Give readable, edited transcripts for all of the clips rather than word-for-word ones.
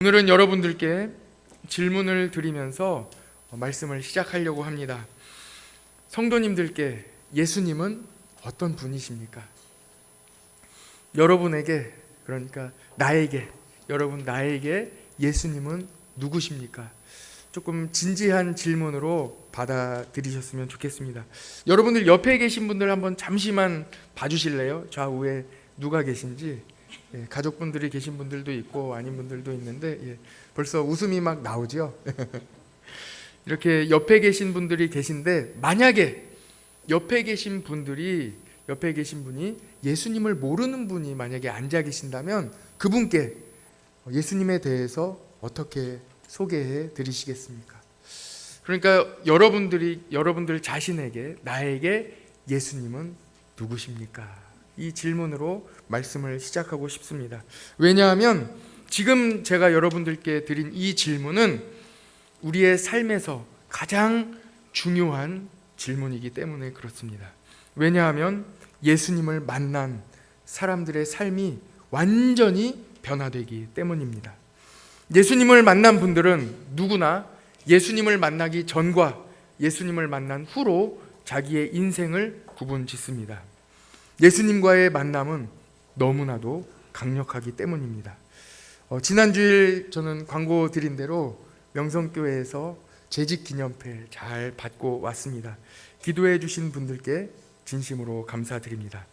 오늘은 여러분들께 질문을 드리면서 말씀을 시작하려고 합니다. 성도님들께 예수님은 어떤 분이십니까? 여러분에게, 그러니까 나에게, 나에게 예수님은 누구십니까? 조금 진지한 질문으로 받아들이셨으면 좋겠습니다. 여러분들 옆에 계신 분들 한번 잠시만 봐주실래요? 좌우에 누가 계신지. 가족분들이 계신 분들도 있고 아닌 분들도 있는데 벌써 웃음이 막 나오죠. 이렇게 옆에 계신 분들이 계신데, 만약에 옆에 계신 분이 예수님을 모르는 분이 만약에 앉아 계신다면 그분께 예수님에 대해서 어떻게 소개해 드리시겠습니까? 그러니까 여러분들 자신에게, 나에게 예수님은 누구십니까? 이 질문으로 말씀을 시작하고 싶습니다. 왜냐하면 지금 제가 여러분들께 드린 이 질문은 우리의 삶에서 가장 중요한 질문이기 때문에 그렇습니다. 왜냐하면 예수님을 만난 사람들의 삶이 완전히 변화되기 때문입니다. 예수님을 만난 분들은 누구나 예수님을 만나기 전과 예수님을 만난 후로 자기의 인생을 구분짓습니다. 예수님과의 만남은 너무나도 강력하기 때문입니다. 지난주일 저는 광고 드린 대로 명성교회에서 재직기념패 잘 받고 왔습니다. 기도해 주신 분들께 진심으로 감사드립니다.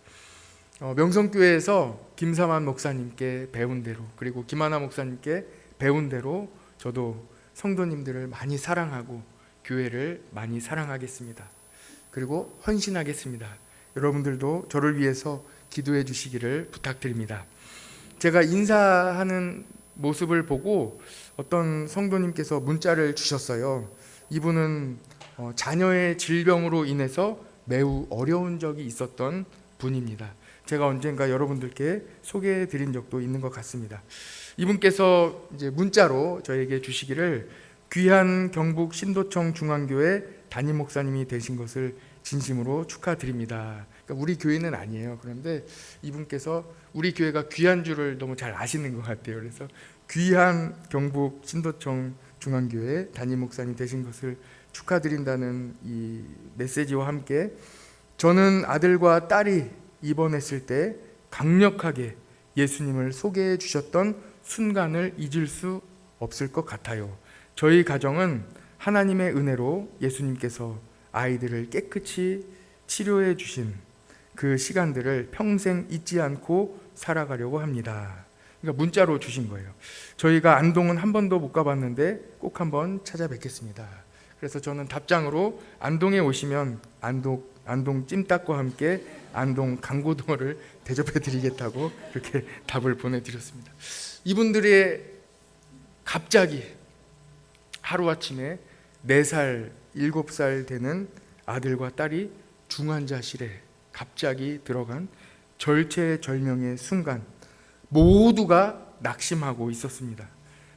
명성교회에서 김사만 목사님께 배운 대로, 그리고 김하나 목사님께 배운 대로 저도 성도님들을 많이 사랑하고 교회를 많이 사랑하겠습니다. 그리고 헌신하겠습니다. 여러분들도 저를 위해서 기도해 주시기를 부탁드립니다. 제가 인사하는 모습을 보고 어떤 성도님께서 문자를 주셨어요. 이분은 자녀의 질병으로 인해서 매우 어려운 적이 있었던 분입니다. 제가 언젠가 여러분들께 소개해 드린 적도 있는 것 같습니다. 이분께서 이제 문자로 저에게 주시기를 귀한 경북 신도청 중앙교회 담임 목사님이 되신 것을 진심으로 축하드립니다. 그러니까 우리 교회는 아니에요. 그런데 이분께서 우리 교회가 귀한 줄을 너무 잘 아시는 것 같아요. 그래서 귀한 경북 신도청 중앙교회 담임 목사님 되신 것을 축하드린다는 이 메시지와 함께, 저는 아들과 딸이 입원했을 때 강력하게 예수님을 소개해 주셨던 순간을 잊을 수 없을 것 같아요. 저희 가정은 하나님의 은혜로 예수님께서 아이들을 깨끗이 치료해 주신 그 시간들을 평생 잊지 않고 살아가려고 합니다. 그러니까 문자로 주신 거예요. 저희가 안동은 한 번도 못 가봤는데 꼭 한번 찾아뵙겠습니다. 그래서 저는 답장으로 안동에 오시면 안동 찜닭과 함께 안동 강고등어를 대접해 드리겠다고 그렇게 답을 보내드렸습니다. 이분들의 갑자기 하루아침에 4살, 7살 되는 아들과 딸이 중환자실에 갑자기 들어간 절체절명의 순간, 모두가 낙심하고 있었습니다.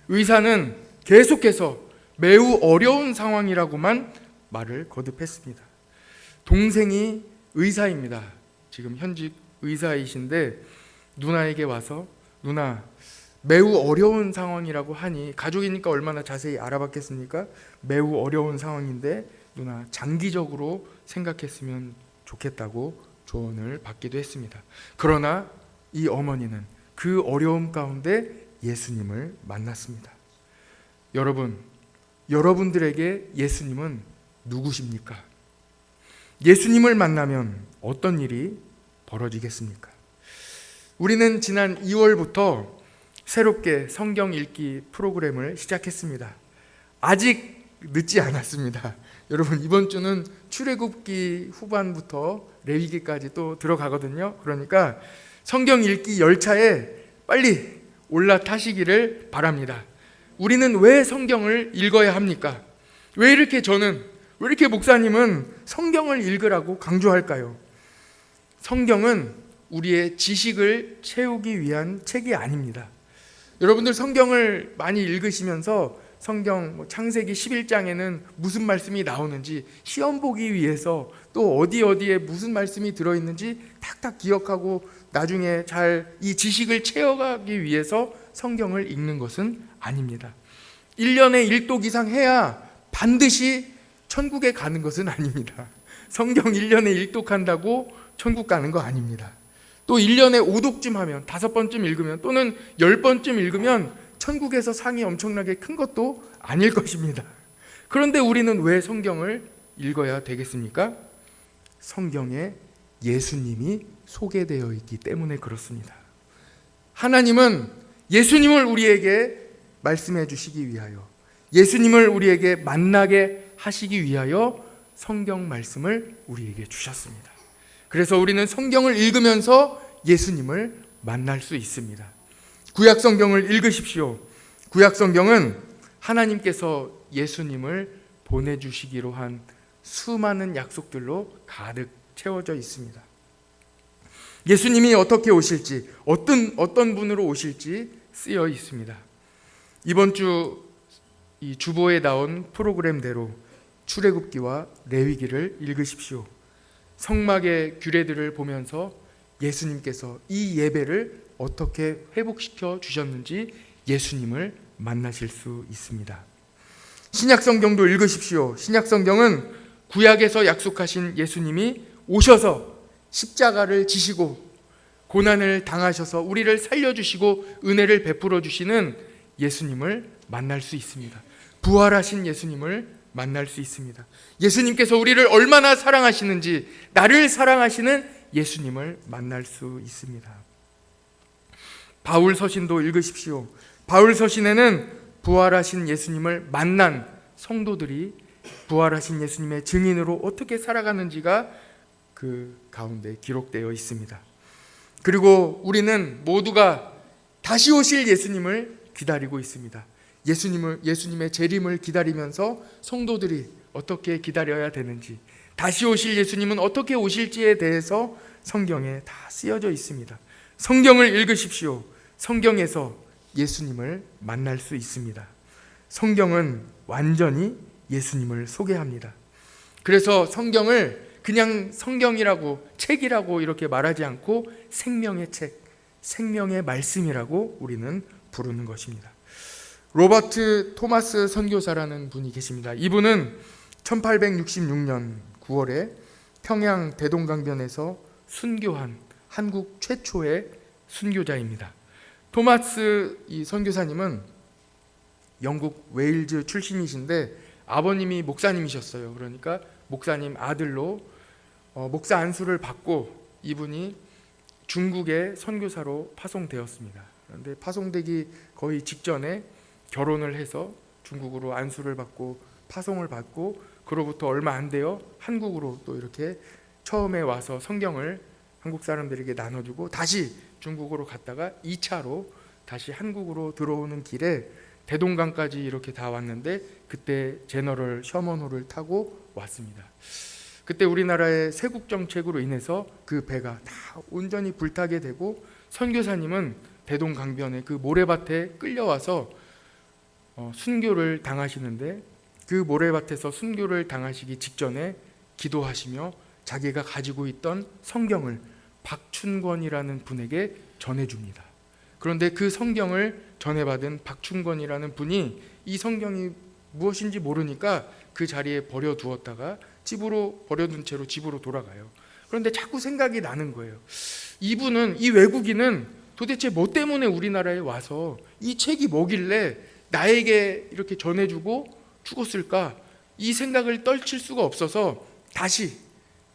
의사는 계속해서 매우 어려운 상황이라고만 말을 거듭했습니다. 동생이 의사입니다. 지금 현직 의사이신데 누나에게 와서, 누나 매우 어려운 상황이라고 하니, 가족이니까 얼마나 자세히 알아봤겠습니까? 매우 어려운 상황인데 누나 장기적으로 생각했으면 좋겠다고 조언을 받기도 했습니다. 그러나 이 어머니는 그 어려움 가운데 예수님을 만났습니다. 여러분들에게 예수님은 누구십니까? 예수님을 만나면 어떤 일이 벌어지겠습니까? 우리는 지난 2월부터 새롭게 성경 읽기 프로그램을 시작했습니다. 아직 늦지 않았습니다. 여러분, 이번 주는 출애굽기 후반부터 레위기까지 또 들어가거든요. 그러니까 성경 읽기 열차에 빨리 올라타시기를 바랍니다. 우리는 왜 성경을 읽어야 합니까? 왜 이렇게 목사님은 성경을 읽으라고 강조할까요? 성경은 우리의 지식을 채우기 위한 책이 아닙니다. 여러분들 성경을 많이 읽으시면서 성경 창세기 11장에는 무슨 말씀이 나오는지 시험 보기 위해서, 또 어디에 무슨 말씀이 들어있는지 탁탁 기억하고 나중에 잘 이 지식을 채워가기 위해서 성경을 읽는 것은 아닙니다. 1년에 1독 이상 해야 반드시 천국에 가는 것은 아닙니다. 성경 1년에 1독 한다고 천국 가는 거 아닙니다. 또 1년에 5독쯤 하면 5번쯤 읽으면 또는 10번쯤 읽으면 천국에서 상이 엄청나게 큰 것도 아닐 것입니다. 그런데 우리는 왜 성경을 읽어야 되겠습니까? 성경에 예수님이 소개되어 있기 때문에 그렇습니다. 하나님은 예수님을 우리에게 말씀해 주시기 위하여, 예수님을 우리에게 만나게 하시기 위하여 성경 말씀을 우리에게 주셨습니다. 그래서 우리는 성경을 읽으면서 예수님을 만날 수 있습니다. 구약 성경을 읽으십시오. 구약 성경은 하나님께서 예수님을 보내주시기로 한 수많은 약속들로 가득 채워져 있습니다. 예수님이 어떻게 오실지, 어떤 분으로 오실지 쓰여 있습니다. 이번 주 이 주보에 나온 프로그램대로 출애굽기와 레위기를 읽으십시오. 성막의 규례들을 보면서 예수님께서 이 예배를 어떻게 회복시켜 주셨는지 예수님을 만나실 수 있습니다. 신약 성경도 읽으십시오. 신약 성경은 구약에서 약속하신 예수님이 오셔서 십자가를 지시고 고난을 당하셔서 우리를 살려주시고 은혜를 베풀어 주시는 예수님을 만날 수 있습니다. 부활하신 예수님을 만날 수 있습니다. 예수님께서 우리를 얼마나 사랑하시는지, 나를 사랑하시는 예수님을 만날 수 있습니다. 바울 서신도 읽으십시오. 바울 서신에는 부활하신 예수님을 만난 성도들이 부활하신 예수님의 증인으로 어떻게 살아가는지가 그 가운데 기록되어 있습니다. 그리고 우리는 모두가 다시 오실 예수님을 기다리고 있습니다. 예수님의 재림을 기다리면서 성도들이 어떻게 기다려야 되는지, 다시 오실 예수님은 어떻게 오실지에 대해서 성경에 다 쓰여져 있습니다. 성경을 읽으십시오. 성경에서 예수님을 만날 수 있습니다. 성경은 완전히 예수님을 소개합니다. 그래서 성경을 그냥 성경이라고, 책이라고 이렇게 말하지 않고 생명의 책, 생명의 말씀이라고 우리는 부르는 것입니다. 로버트 토마스 선교사라는 분이 계십니다. 이분은 1866년 9월에 평양 대동강변에서 순교한 한국 최초의 순교자입니다. 토마스 이 선교사님은 영국 웨일즈 출신이신데 아버님이 목사님이셨어요. 그러니까 목사님 아들로 목사 안수를 받고 이분이 중국의 선교사로 파송되었습니다. 그런데 파송되기 거의 직전에 결혼을 해서 중국으로 안수를 받고 파송을 받고 그로부터 얼마 안 되어 한국으로 또 이렇게 처음에 와서 성경을 한국 사람들에게 나눠주고 다시 중국으로 갔다가 2차로 다시 한국으로 들어오는 길에 대동강까지 이렇게 다 왔는데 그때 제너럴 셔먼호를 타고 왔습니다. 그때 우리나라의 세국 정책으로 인해서 그 배가 다 온전히 불타게 되고 선교사님은 대동강변의 그 모래밭에 끌려와서 순교를 당하시는데 그 모래밭에서 순교를 당하시기 직전에 기도하시며 자기가 가지고 있던 성경을 박춘권이라는 분에게 전해줍니다. 그런데 그 성경을 전해받은 박춘권이라는 분이 이 성경이 무엇인지 모르니까 그 자리에 버려두었다가 집으로 버려둔 채로 집으로 돌아가요. 그런데 자꾸 생각이 나는 거예요. 이분은, 이 외국인은 도대체 뭐 때문에 우리나라에 와서 이 책이 뭐길래 나에게 이렇게 전해주고 죽었을까? 이 생각을 떨칠 수가 없어서 다시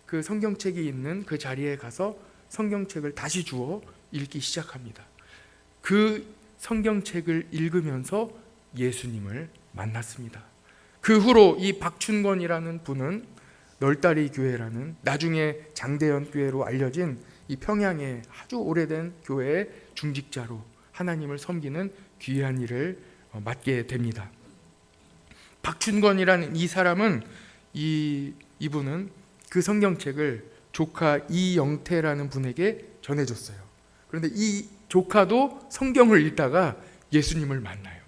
그 성경책이 있는 그 자리에 가서 성경책을 다시 주워 읽기 시작합니다. 그 성경책을 읽으면서 예수님을 만났습니다. 그 후로 이 박춘권이라는 분은 널다리 교회라는 나중에 장대현 교회로 알려진 이 평양의 아주 오래된 교회의 중직자로 하나님을 섬기는 귀한 일을 맡게 됩니다. 박춘권이라는 이 사람은 이분은 그 성경책을 조카 이영태라는 분에게 전해줬어요. 그런데 이 조카도 성경을 읽다가 예수님을 만나요.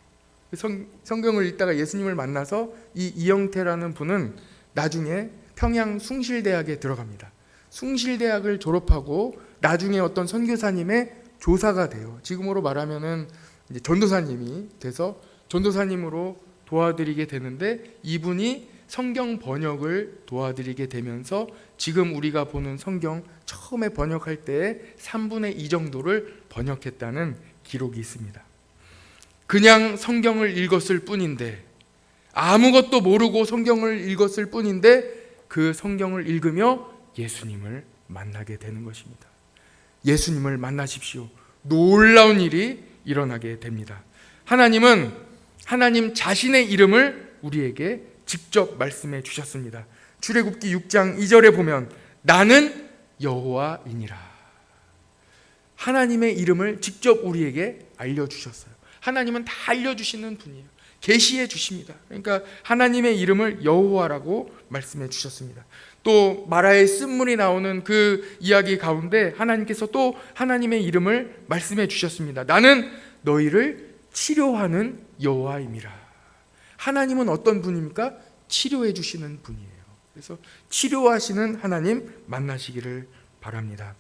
성경을 읽다가 예수님을 만나서 이 이영태라는 분은 나중에 평양 숭실대학에 들어갑니다. 숭실대학을 졸업하고 나중에 어떤 선교사님의 조사가 돼요. 지금으로 말하면은 이제 전도사님이 돼서 전도사님으로 도와드리게 되는데 이분이 성경 번역을 도와드리게 되면서 지금 우리가 보는 성경 처음에 번역할 때 3분의 2 정도를 번역했다는 기록이 있습니다. 그냥 성경을 읽었을 뿐인데, 아무것도 모르고 성경을 읽었을 뿐인데 그 성경을 읽으며 예수님을 만나게 되는 것입니다. 예수님을 만나십시오. 놀라운 일이 일어나게 됩니다. 하나님은 하나님 자신의 이름을 우리에게 직접 말씀해 주셨습니다. 출애굽기 6장 2절에 보면 나는 여호와이니라. 하나님의 이름을 직접 우리에게 알려주셨어요. 하나님은 다 알려주시는 분이에요. 계시해 주십니다. 그러니까 하나님의 이름을 여호와라고 말씀해 주셨습니다. 또 마라의 쓴물이 나오는 그 이야기 가운데 하나님께서 또 하나님의 이름을 말씀해 주셨습니다. 나는 너희를 치료하는 여호와임이라. 하나님은 어떤 분입니까? 치료해 주시는 분이에요. 그래서 치료하시는 하나님 만나시기를 바랍니다.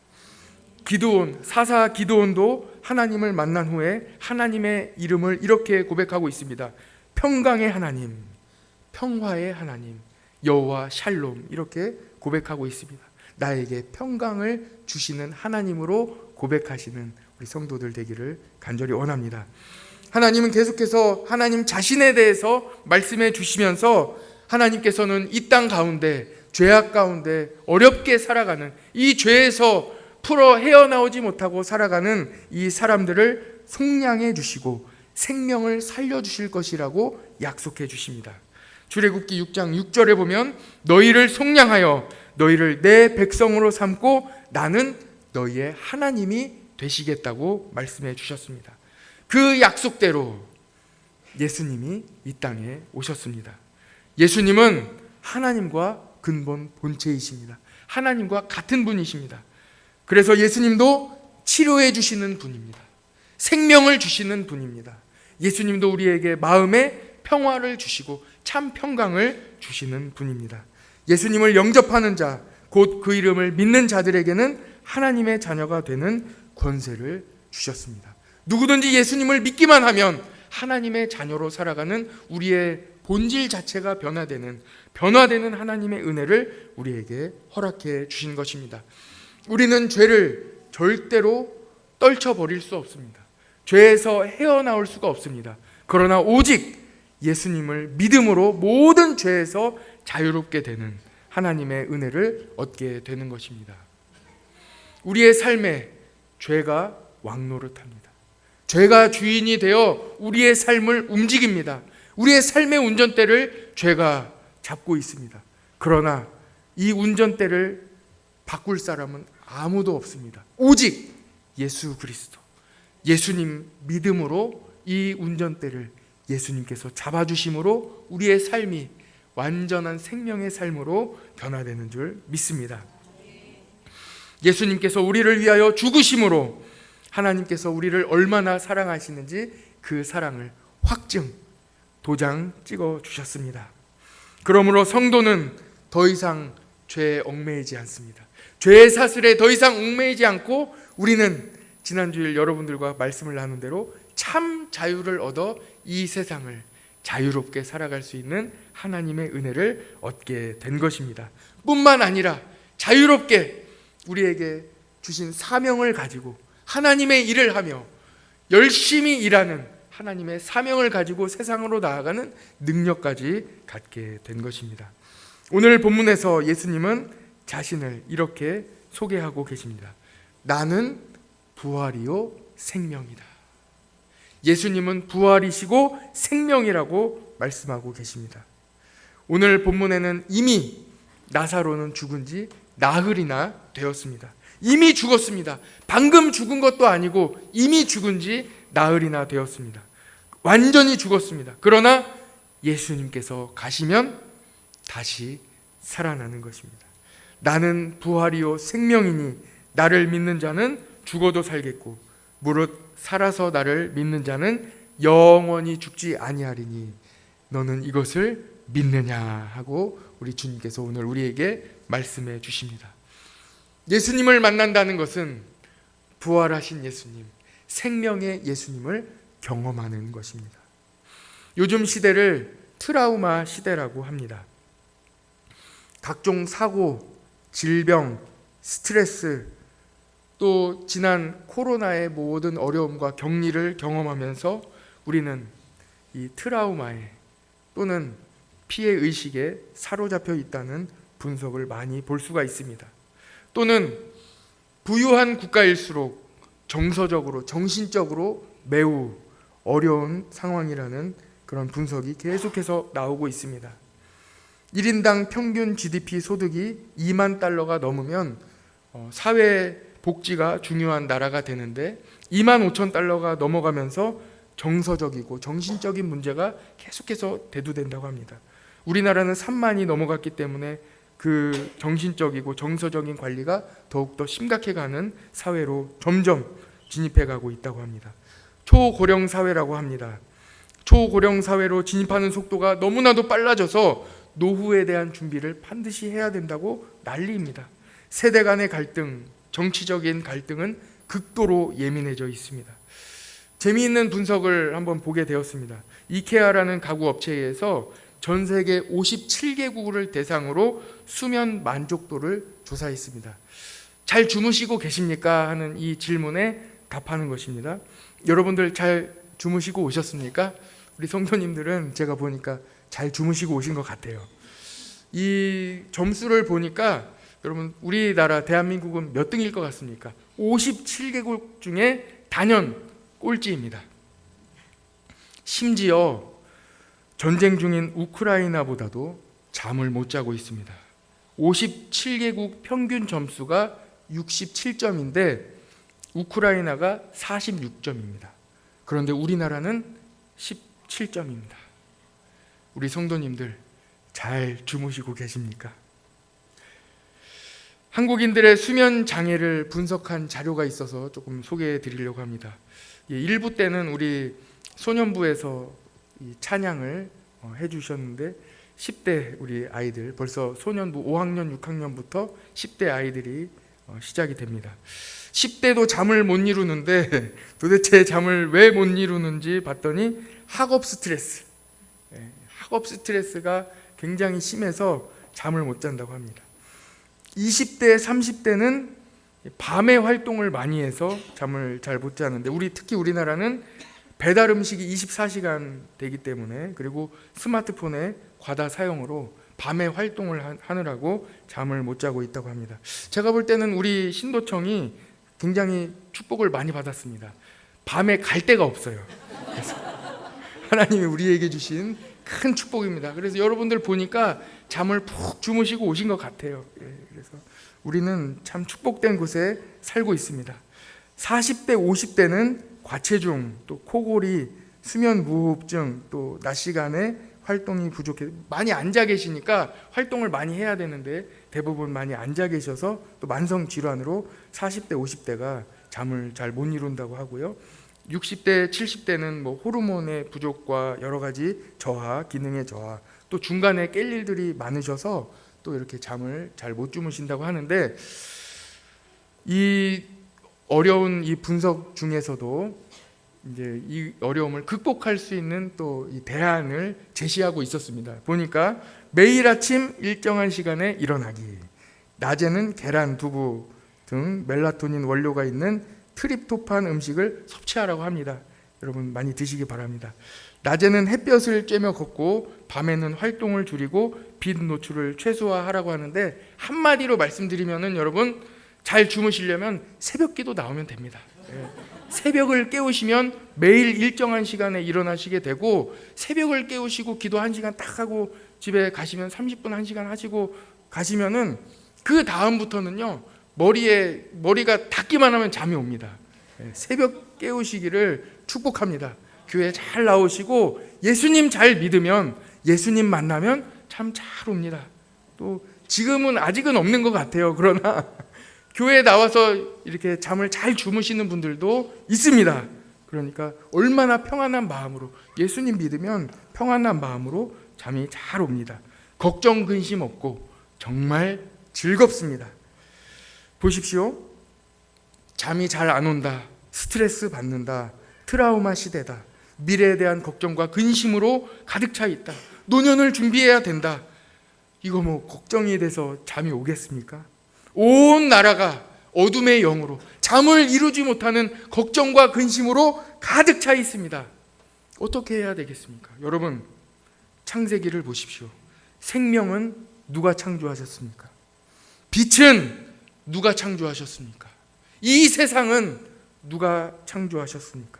기드온, 사사 기드온도 하나님을 만난 후에 하나님의 이름을 이렇게 고백하고 있습니다. 평강의 하나님, 평화의 하나님, 여호와 샬롬, 이렇게 고백하고 있습니다. 나에게 평강을 주시는 하나님으로 고백하시는 우리 성도들 되기를 간절히 원합니다. 하나님은 계속해서 하나님 자신에 대해서 말씀해 주시면서 하나님께서는 이 땅 가운데, 죄악 가운데 어렵게 살아가는, 이 죄에서 풀어 헤어나오지 못하고 살아가는 이 사람들을 속량해 주시고 생명을 살려주실 것이라고 약속해 주십니다. 출애굽기 6장 6절에 보면 너희를 속량하여 너희를 내 백성으로 삼고 나는 너희의 하나님이 되시겠다고 말씀해 주셨습니다. 그 약속대로 예수님이 이 땅에 오셨습니다. 예수님은 하나님과 근본 본체이십니다. 하나님과 같은 분이십니다. 그래서 예수님도 치료해 주시는 분입니다. 생명을 주시는 분입니다. 예수님도 우리에게 마음의 평화를 주시고 참 평강을 주시는 분입니다. 예수님을 영접하는 자, 곧 그 이름을 믿는 자들에게는 하나님의 자녀가 되는 권세를 주셨습니다. 누구든지 예수님을 믿기만 하면 하나님의 자녀로 살아가는 우리의 본질 자체가 변화되는 하나님의 은혜를 우리에게 허락해 주신 것입니다. 우리는 죄를 절대로 떨쳐버릴 수 없습니다. 죄에서 헤어나올 수가 없습니다. 그러나 오직 예수님을 믿음으로 모든 죄에서 자유롭게 되는 하나님의 은혜를 얻게 되는 것입니다. 우리의 삶에 죄가 왕노릇합니다. 죄가 주인이 되어 우리의 삶을 움직입니다. 우리의 삶의 운전대를 죄가 잡고 있습니다. 그러나 이 운전대를 바꿀 사람은 아무도 없습니다. 오직 예수 그리스도, 예수님 믿음으로 이 운전대를 예수님께서 잡아주심으로 우리의 삶이 완전한 생명의 삶으로 변화되는 줄 믿습니다. 예수님께서 우리를 위하여 죽으심으로 하나님께서 우리를 얼마나 사랑하시는지 그 사랑을 확증, 도장 찍어 주셨습니다. 그러므로 성도는 더 이상 죄에 얽매이지 않습니다. 죄의 사슬에 더 이상 얽매이지 않고 우리는 지난주일 여러분들과 말씀을 나눈 대로 참 자유를 얻어 이 세상을 자유롭게 살아갈 수 있는 하나님의 은혜를 얻게 된 것입니다. 뿐만 아니라 자유롭게 우리에게 주신 사명을 가지고 하나님의 일을 하며 열심히 일하는 하나님의 사명을 가지고 세상으로 나아가는 능력까지 갖게 된 것입니다. 오늘 본문에서 예수님은 자신을 이렇게 소개하고 계십니다. 나는 부활이요 생명이다. 예수님은 부활이시고 생명이라고 말씀하고 계십니다. 오늘 본문에는 이미 나사로는 죽은 지 나흘이나 되었습니다. 이미 죽었습니다. 방금 죽은 것도 아니고 이미 죽은 지 나흘이나 되었습니다. 완전히 죽었습니다. 그러나 예수님께서 가시면 다시 살아나는 것입니다. 나는 부활이요 생명이니 나를 믿는 자는 죽어도 살겠고 무릇 살아서 나를 믿는 자는 영원히 죽지 아니하리니 너는 이것을 믿느냐 하고 우리 주님께서 오늘 우리에게 말씀해 주십니다. 예수님을 만난다는 것은 부활하신 예수님, 생명의 예수님을 경험하는 것입니다. 요즘 시대를 트라우마 시대라고 합니다. 각종 사고, 질병, 스트레스, 또 지난 코로나의 모든 어려움과 격리를 경험하면서 우리는 이 트라우마에 또는 피해 의식에 사로잡혀 있다는 분석을 많이 볼 수가 있습니다. 또는 부유한 국가일수록 정서적으로, 정신적으로 매우 어려운 상황이라는 그런 분석이 계속해서 나오고 있습니다. 1인당 평균 GDP 소득이 2만 달러가 넘으면 사회 복지가 중요한 나라가 되는데 2만 5천 달러가 넘어가면서 정서적이고 정신적인 문제가 계속해서 대두된다고 합니다. 우리나라는 3만이 넘어갔기 때문에 그 정신적이고 정서적인 관리가 더욱더 심각해가는 사회로 점점 진입해가고 있다고 합니다. 초고령 사회라고 합니다. 초고령 사회로 진입하는 속도가 너무나도 빨라져서 노후에 대한 준비를 반드시 해야 된다고 난리입니다. 세대 간의 갈등, 정치적인 갈등은 극도로 예민해져 있습니다. 재미있는 분석을 한번 보게 되었습니다. 이케아라는 가구 업체에서 전 세계 57개국을 대상으로 수면 만족도를 조사했습니다. 잘 주무시고 계십니까? 하는 이 질문에 답하는 것입니다. 여러분들 잘 주무시고 오셨습니까? 우리 성도님들은 제가 보니까 잘 주무시고 오신 것 같아요. 이 점수를 보니까 여러분 우리나라 대한민국은 몇 등일 것 같습니까? 57개국 중에 단연 꼴찌입니다. 심지어 전쟁 중인 우크라이나보다도 잠을 못 자고 있습니다. 57개국 평균 점수가 67점인데 우크라이나가 46점입니다. 그런데 우리나라는 17점입니다. 우리 성도님들 잘 주무시고 계십니까? 한국인들의 수면 장애를 분석한 자료가 있어서 조금 소개해 드리려고 합니다. 1부 때는 우리 소년부에서 이 찬양을 해주셨는데 10대 우리 아이들, 벌써 소년부 5학년, 6학년부터 10대 아이들이 시작이 됩니다. 10대도 잠을 못 이루는데 도대체 잠을 왜 못 이루는지 봤더니 학업 스트레스, 학업 스트레스가 굉장히 심해서 잠을 못 잔다고 합니다. 20대, 30대는 밤에 활동을 많이 해서 잠을 잘 못 자는데 특히 우리나라는 배달 음식이 24시간 되기 때문에, 그리고 스마트폰의 과다 사용으로 밤에 활동을 하느라고 잠을 못 자고 있다고 합니다. 제가 볼 때는 우리 신도청이 굉장히 축복을 많이 받았습니다. 밤에 갈 데가 없어요. 그래서 하나님이 우리에게 주신 큰 축복입니다. 그래서 여러분들 보니까 잠을 푹 주무시고 오신 것 같아요. 그래서 우리는 참 축복된 곳에 살고 있습니다. 40대, 50대는 과체중, 또 코골이, 수면 무호흡증, 또 낮 시간에 활동이 부족해 많이 앉아 계시니까 활동을 많이 해야 되는데 대부분 많이 앉아 계셔서 또 만성 질환으로 40대, 50대가 잠을 잘 못 이룬다고 하고요. 60대, 70대는 뭐 호르몬의 부족과 여러 가지 저하, 기능의 저하, 또 중간에 깰 일들이 많으셔서 또 이렇게 잠을 잘 못 주무신다고 하는데, 이 어려운 이 분석 중에서도 이제 이 어려움을 극복할 수 있는 또 이 대안을 제시하고 있었습니다. 보니까 매일 아침 일정한 시간에 일어나기, 낮에는 계란, 두부 등 멜라토닌 원료가 있는 트립토판 음식을 섭취하라고 합니다. 여러분 많이 드시기 바랍니다. 낮에는 햇볕을 쬐며 걷고 밤에는 활동을 줄이고 빛 노출을 최소화하라고 하는데, 한마디로 말씀드리면은 여러분 잘 주무시려면 새벽기도 나오면 됩니다. 새벽을 깨우시면 매일 일정한 시간에 일어나시게 되고, 새벽을 깨우시고 기도 1시간 딱 하고 집에 가시면 30분 1시간 하시고 가시면은 그 다음부터는요 머리가 닿기만 하면 잠이 옵니다. 새벽 깨우시기를 축복합니다. 교회 잘 나오시고 예수님 잘 믿으면, 예수님 만나면 참 잘 옵니다. 또 지금은 아직은 없는 것 같아요. 그러나 교회에 나와서 이렇게 잠을 잘 주무시는 분들도 있습니다. 그러니까 얼마나 평안한 마음으로, 예수님 믿으면 평안한 마음으로 잠이 잘 옵니다. 걱정 근심 없고 정말 즐겁습니다. 보십시오. 잠이 잘 안 온다, 스트레스 받는다, 트라우마 시대다. 미래에 대한 걱정과 근심으로 가득 차 있다. 노년을 준비해야 된다. 이거 뭐 걱정이 돼서 잠이 오겠습니까? 온 나라가 어둠의 영으로 잠을 이루지 못하는 걱정과 근심으로 가득 차 있습니다. 어떻게 해야 되겠습니까? 여러분, 창세기를 보십시오. 생명은 누가 창조하셨습니까? 빛은 누가 창조하셨습니까? 이 세상은 누가 창조하셨습니까?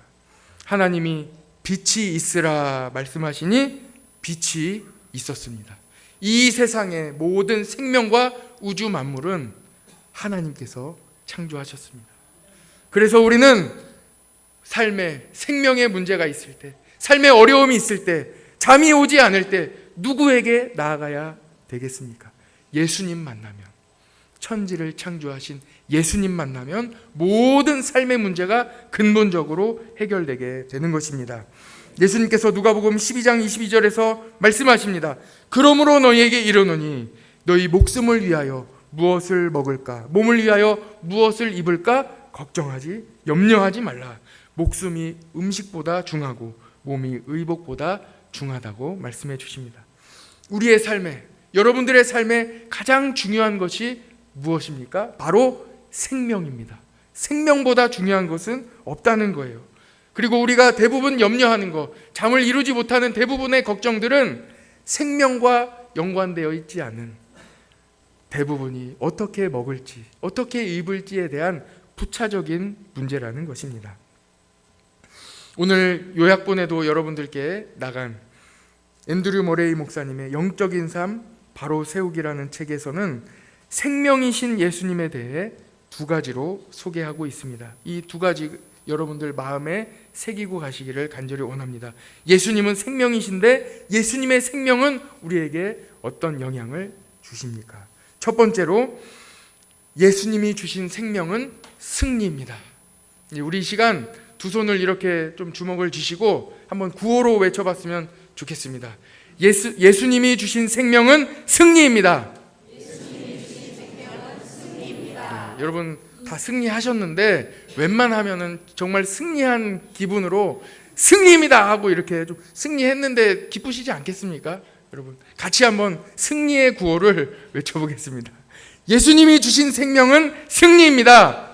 하나님이 빛이 있으라 말씀하시니 빛이 있었습니다. 이 세상의 모든 생명과 우주 만물은 하나님께서 창조하셨습니다. 그래서 우리는 삶에 생명의 문제가 있을 때, 삶의 어려움이 있을 때, 잠이 오지 않을 때 누구에게 나아가야 되겠습니까? 예수님 만나면, 천지를 창조하신 예수님 만나면 모든 삶의 문제가 근본적으로 해결되게 되는 것입니다. 예수님께서 누가복음 12장 22절에서 말씀하십니다. 그러므로 너희에게 이르노니 너희 목숨을 위하여 무엇을 먹을까, 몸을 위하여 무엇을 입을까 걱정하지, 염려하지 말라. 목숨이 음식보다 중하고 몸이 의복보다 중하다고 말씀해 주십니다. 우리의 삶에, 여러분들의 삶에 가장 중요한 것이 무엇입니까? 바로 생명입니다. 생명보다 중요한 것은 없다는 거예요. 그리고 우리가 대부분 염려하는 것, 잠을 이루지 못하는 대부분의 걱정들은 생명과 연관되어 있지 않은, 대부분이 어떻게 먹을지, 어떻게 입을지에 대한 부차적인 문제라는 것입니다. 오늘 요약본에도 여러분들께 나간 앤드류 머레이 목사님의 영적인 삶 바로 세우기라는 책에서는 생명이신 예수님에 대해 두 가지로 소개하고 있습니다. 이 두 가지 여러분들 마음에 새기고 가시기를 간절히 원합니다. 예수님은 생명이신데 예수님의 생명은 우리에게 어떤 영향을 주십니까? 첫 번째로 예수님이 주신 생명은 승리입니다. 우리 이 시간 두 손을 이렇게 좀 주먹을 쥐시고 한번 구호로 외쳐봤으면 좋겠습니다. 예수님이 주신 생명은 승리입니다. 여러분 다 승리하셨는데 웬만하면은 정말 승리한 기분으로 승리입니다 하고 이렇게 좀 승리했는데 기쁘시지 않겠습니까? 여러분 같이 한번 승리의 구호를 외쳐보겠습니다. 예수님이 주신 생명은 승리입니다.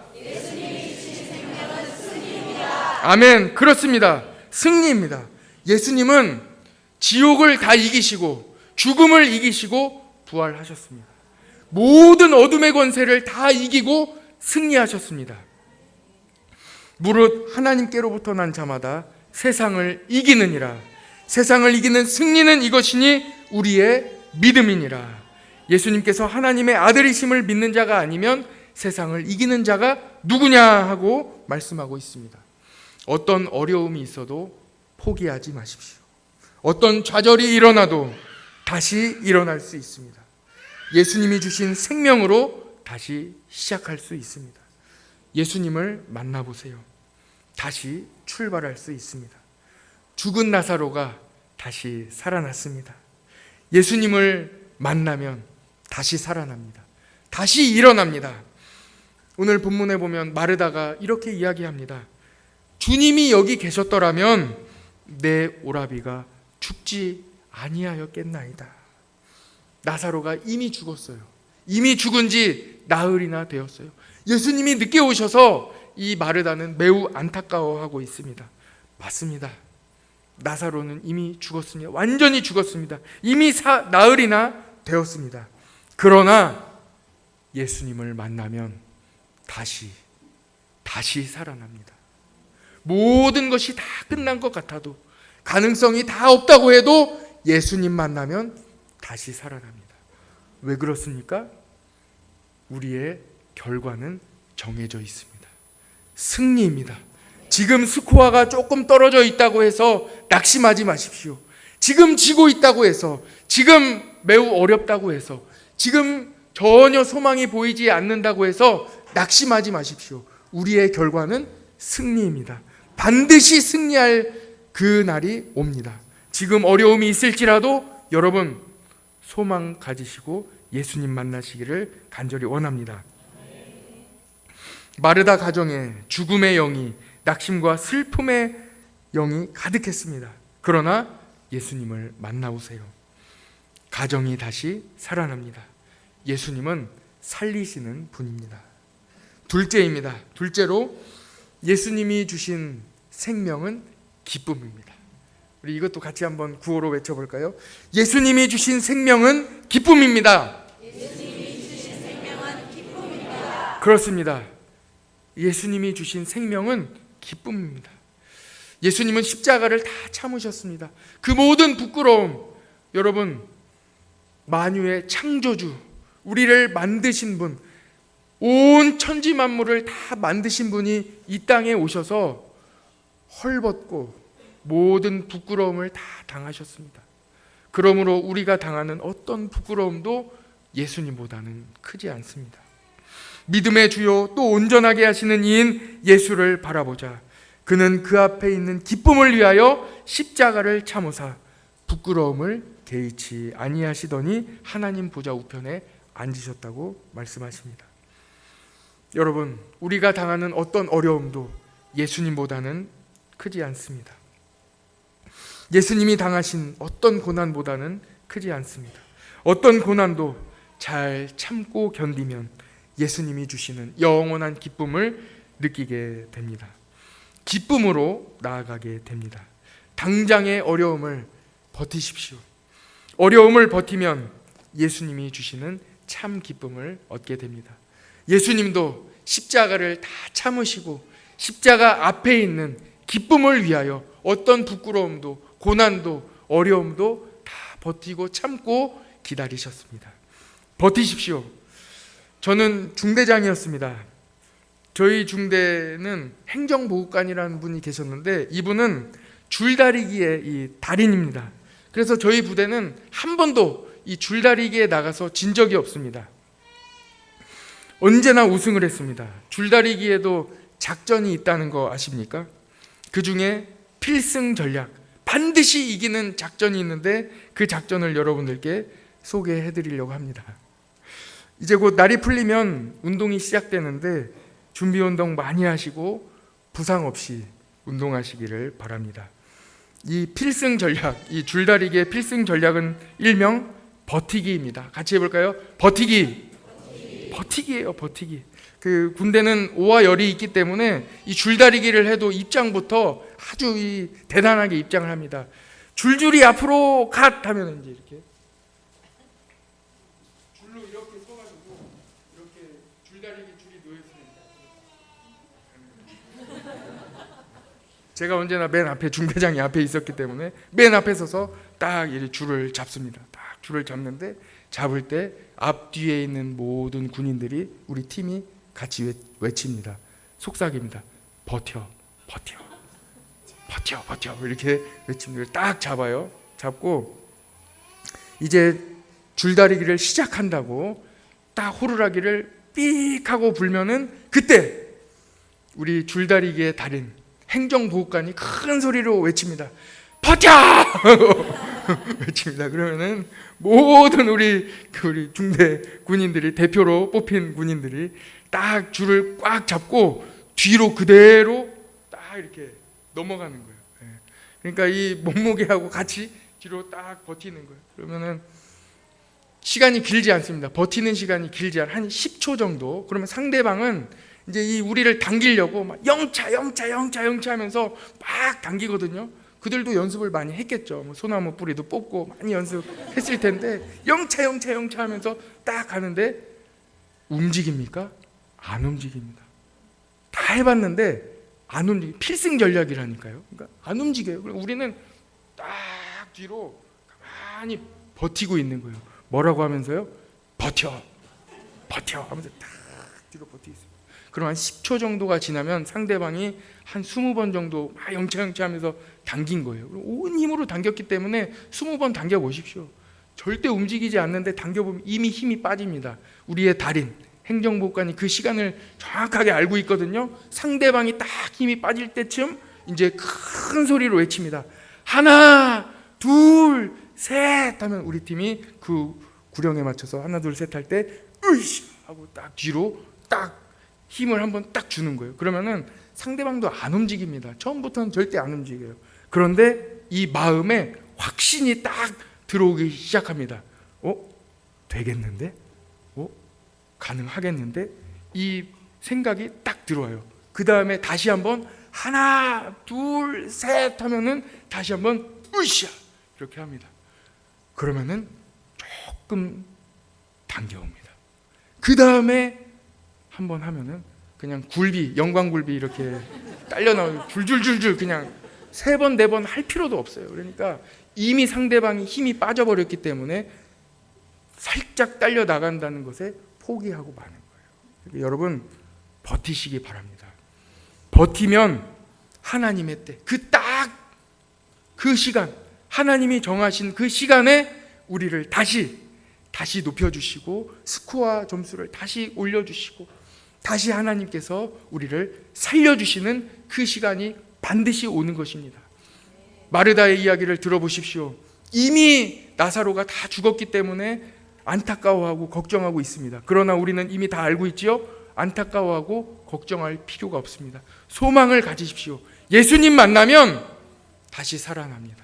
아멘. 그렇습니다. 승리입니다. 예수님은 지옥을 다 이기시고 죽음을 이기시고 부활하셨습니다. 모든 어둠의 권세를 다 이기고 승리하셨습니다. 무릇 하나님께로부터 난 자마다 세상을 이기느니라. 세상을 이기는 승리는 이것이니 우리의 믿음이니라. 예수님께서 하나님의 아들이심을 믿는 자가 아니면 세상을 이기는 자가 누구냐 하고 말씀하고 있습니다. 어떤 어려움이 있어도 포기하지 마십시오. 어떤 좌절이 일어나도 다시 일어날 수 있습니다. 예수님이 주신 생명으로 다시 시작할 수 있습니다. 예수님을 만나보세요. 다시 출발할 수 있습니다. 죽은 나사로가 다시 살아났습니다. 예수님을 만나면 다시 살아납니다. 다시 일어납니다. 오늘 본문에 보면 마르다가 이렇게 이야기합니다. 주님이 여기 계셨더라면 내 오라비가 죽지 아니하였겠나이다. 나사로가 이미 죽었어요. 이미 죽은 지 나흘이나 되었어요. 예수님이 늦게 오셔서 이 마르다는 매우 안타까워하고 있습니다. 맞습니다. 나사로는 이미 죽었습니다. 완전히 죽었습니다. 이미 나흘이나 되었습니다. 그러나 예수님을 만나면 다시 살아납니다. 모든 것이 다 끝난 것 같아도, 가능성이 다 없다고 해도 예수님 만나면 다시 살아납니다. 왜 그렇습니까? 우리의 결과는 정해져 있습니다. 승리입니다. 지금 스코어가 조금 떨어져 있다고 해서 낙심하지 마십시오. 지금 지고 있다고 해서, 지금 매우 어렵다고 해서, 지금 전혀 소망이 보이지 않는다고 해서 낙심하지 마십시오. 우리의 결과는 승리입니다. 반드시 승리할 그 날이 옵니다. 지금 어려움이 있을지라도 여러분 소망 가지시고 예수님 만나시기를 간절히 원합니다. 마르다 가정에 죽음의 영이 낙심과 슬픔의 영이 가득했습니다. 그러나 예수님을 만나보세요. 가정이 다시 살아납니다. 예수님은 살리시는 분입니다. 둘째입니다. 둘째로 예수님이 주신 생명은 기쁨입니다. 우리 이것도 같이 한번 구호로 외쳐볼까요? 예수님이 주신 생명은 기쁨입니다. 예수님이 주신 생명은 기쁨입니다. 그렇습니다. 예수님이 주신 생명은 기쁨입니다. 예수님은 십자가를 다 참으셨습니다. 그 모든 부끄러움, 여러분, 만유의 창조주, 우리를 만드신 분, 온 천지 만물을 다 만드신 분이 이 땅에 오셔서 헐벗고 모든 부끄러움을 다 당하셨습니다. 그러므로 우리가 당하는 어떤 부끄러움도 예수님보다는 크지 않습니다. 믿음의 주요 또 온전하게 하시는 이인 예수를 바라보자. 그는 그 앞에 있는 기쁨을 위하여 십자가를 참으사 부끄러움을 개의치 아니하시더니 하나님 보좌 우편에 앉으셨다고 말씀하십니다. 여러분, 우리가 당하는 어떤 어려움도 예수님보다는 크지 않습니다. 예수님이 당하신 어떤 고난보다는 크지 않습니다. 어떤 고난도 잘 참고 견디면 예수님이 주시는 영원한 기쁨을 느끼게 됩니다. 기쁨으로 나아가게 됩니다. 당장의 어려움을 버티십시오. 어려움을 버티면 예수님이 주시는 참 기쁨을 얻게 됩니다. 예수님도 십자가를 다 참으시고 십자가 앞에 있는 기쁨을 위하여 어떤 부끄러움도 고난도 어려움도 다 버티고 참고 기다리셨습니다. 버티십시오. 저는 중대장이었습니다. 저희 중대는 행정보호관이라는 분이 계셨는데 이분은 줄다리기의 이 달인입니다. 그래서 저희 부대는 한 번도 이 줄다리기에 나가서 진 적이 없습니다. 언제나 우승을 했습니다. 줄다리기에도 작전이 있다는 거 아십니까? 그 중에 필승 전략, 반드시 이기는 작전이 있는데 그 작전을 여러분들께 소개해 드리려고 합니다. 이제 곧 날이 풀리면 운동이 시작되는데 준비 운동 많이 하시고 부상 없이 운동하시기를 바랍니다. 이 필승 전략, 이 줄다리기의 필승 전략은 일명 버티기입니다. 같이 해볼까요? 버티기. 버티기예요, 버티기. 그 군대는 오와 열이 있기 때문에 이 줄다리기를 해도 입장부터 아주 이 대단하게 입장을 합니다. 줄줄이 앞으로 갓 하면 이제 이렇게 줄로 이렇게 서가지고 이렇게 줄다리기 줄이 놓여 있습니다. 제가 언제나 맨 앞에 중대장이 앞에 있었기 때문에 맨 앞에 서서 딱 이렇게 줄을 잡습니다. 딱 줄을 잡는데 잡을 때 앞뒤에 있는 모든 군인들이 우리 팀이 같이 외칩니다. 속삭입니다. 버텨, 버텨, 버텨, 버텨 이렇게 외칩니다. 딱 잡아요. 잡고 이제 줄다리기를 시작한다고 딱 호루라기를 삑 하고 불면은 그때 우리 줄다리기의 달인 행정보호관이 큰 소리로 외칩니다. 버텨! 외칩니다. 그러면은 모든 우리 중대 군인들이 대표로 뽑힌 군인들이 딱 줄을 꽉 잡고 뒤로 그대로 딱 이렇게 넘어가는 거예요. 그러니까 이 몸무게하고 같이 뒤로 딱 버티는 거예요. 그러면은 시간이 길지 않습니다. 버티는 시간이 길지 않아 한 10초 정도. 그러면 상대방은 이제 이 우리를 당기려고 막 영차 하면서 막 당기거든요. 그들도 연습을 많이 했겠죠. 뭐 소나무 뿌리도 뽑고 많이 연습했을 텐데 영차 하면서 딱 가는데 움직입니까? 안 움직입니다. 다 해봤는데 안 움직여. 필승 전략이라니까요. 그러니까 안 움직여요. 그럼 우리는 딱 뒤로 가만히 버티고 있는 거예요. 뭐라고 하면서요? 버텨 하면서 딱 뒤로 버티고 있어요. 그럼 한 10초 정도가 지나면 상대방이 한 20번 정도 막 영차 하면서 당긴 거예요. 온 힘으로 당겼기 때문에 20번 당겨보십시오. 절대 움직이지 않는데 당겨보면 이미 힘이 빠집니다. 우리의 달인 행정보호관이 그 시간을 정확하게 알고 있거든요. 상대방이 딱 힘이 빠질 때쯤 이제 큰 소리로 외칩니다. 하나, 둘, 셋 하면 우리 팀이 그 구령에 맞춰서 하나, 둘, 셋 할 때 으이씨 하고 딱 뒤로 딱 힘을 한번 딱 주는 거예요. 그러면은 상대방도 안 움직입니다. 처음부터는 절대 안 움직여요. 그런데 이 마음에 확신이 딱 들어오기 시작합니다. 되겠는데? 가능하겠는데? 이 생각이 딱 들어와요. 그 다음에 다시 한번 하나, 둘, 셋 하면은 다시 한번 으쌰 이렇게 합니다. 그러면은 조금 당겨옵니다. 그 다음에 한번 하면은 그냥 굴비, 영광굴비 이렇게 딸려 나오고 줄줄줄줄 그냥 3번, 4번 할 필요도 없어요. 그러니까 이미 상대방이 힘이 빠져버렸기 때문에 살짝 딸려 나간다는 것에 포기하고 마는 거예요. 여러분 버티시기 바랍니다. 버티면 하나님의 때, 그 시간, 하나님이 정하신 그 시간에 우리를 다시 높여주시고 스코어 점수를 다시 올려주시고 다시 하나님께서 우리를 살려주시는 그 시간이 반드시 오는 것입니다. 마르다의 이야기를 들어보십시오. 이미 나사로가 다 죽었기 때문에 안타까워하고 걱정하고 있습니다. 그러나 우리는 이미 다 알고 있지요. 안타까워하고 걱정할 필요가 없습니다. 소망을 가지십시오. 예수님 만나면 다시 살아납니다.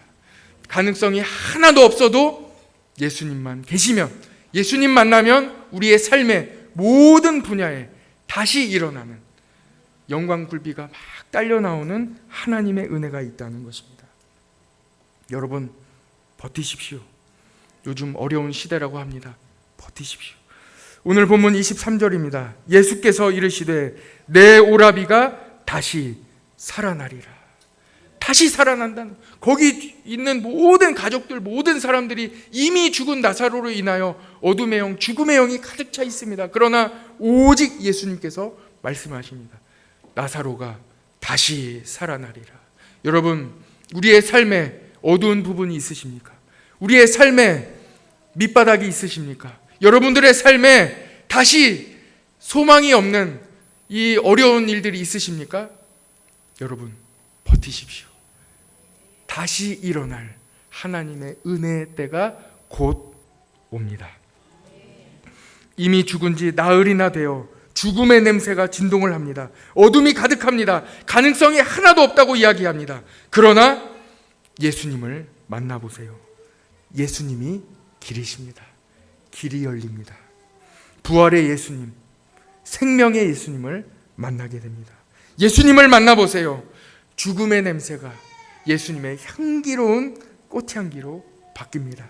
가능성이 하나도 없어도 예수님만 계시면, 예수님 만나면 우리의 삶의 모든 분야에 다시 일어나는 영광굴비가 막 딸려 나오는 하나님의 은혜가 있다는 것입니다. 여러분 버티십시오. 요즘 어려운 시대라고 합니다. 버티십시오. 오늘 본문 23절입니다. 예수께서 이르시되 내 오라비가 다시 살아나리라. 다시 살아난다는, 거기 있는 모든 가족들, 모든 사람들이 이미 죽은 나사로로 인하여 어둠의 영, 죽음의 영이 가득 차 있습니다. 그러나 오직 예수님께서 말씀하십니다. 나사로가 다시 살아나리라. 여러분 우리의 삶에 어두운 부분이 있으십니까? 우리의 삶에 밑바닥이 있으십니까? 여러분들의 삶에 다시 소망이 없는 이 어려운 일들이 있으십니까? 여러분 버티십시오. 다시 일어날 하나님의 은혜의 때가 곧 옵니다. 이미 죽은 지 나흘이나 되어 죽음의 냄새가 진동을 합니다. 어둠이 가득합니다. 가능성이 하나도 없다고 이야기합니다. 그러나 예수님을 만나보세요. 예수님이 길이십니다. 길이 열립니다. 부활의 예수님, 생명의 예수님을 만나게 됩니다. 예수님을 만나보세요. 죽음의 냄새가 예수님의 향기로운 꽃향기로 바뀝니다.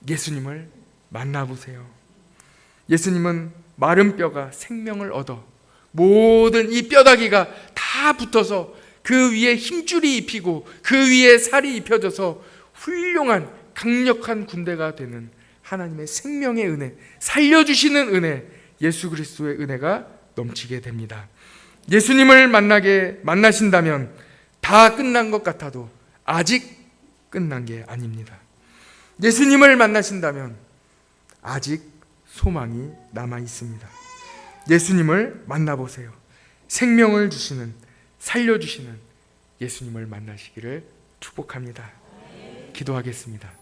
예수님을 만나보세요. 예수님은 마른 뼈가 생명을 얻어 모든 이 뼈다귀가 다 붙어서 그 위에 힘줄이 입히고 그 위에 살이 입혀져서 훌륭한 강력한 군대가 되는 하나님의 생명의 은혜, 살려주시는 은혜, 예수 그리스도의 은혜가 넘치게 됩니다. 예수님을 만나신다면 다 끝난 것 같아도 아직 끝난 게 아닙니다. 예수님을 만나신다면 아직 소망이 남아 있습니다. 예수님을 만나보세요. 생명을 주시는, 살려주시는 예수님을 만나시기를 축복합니다. 기도하겠습니다.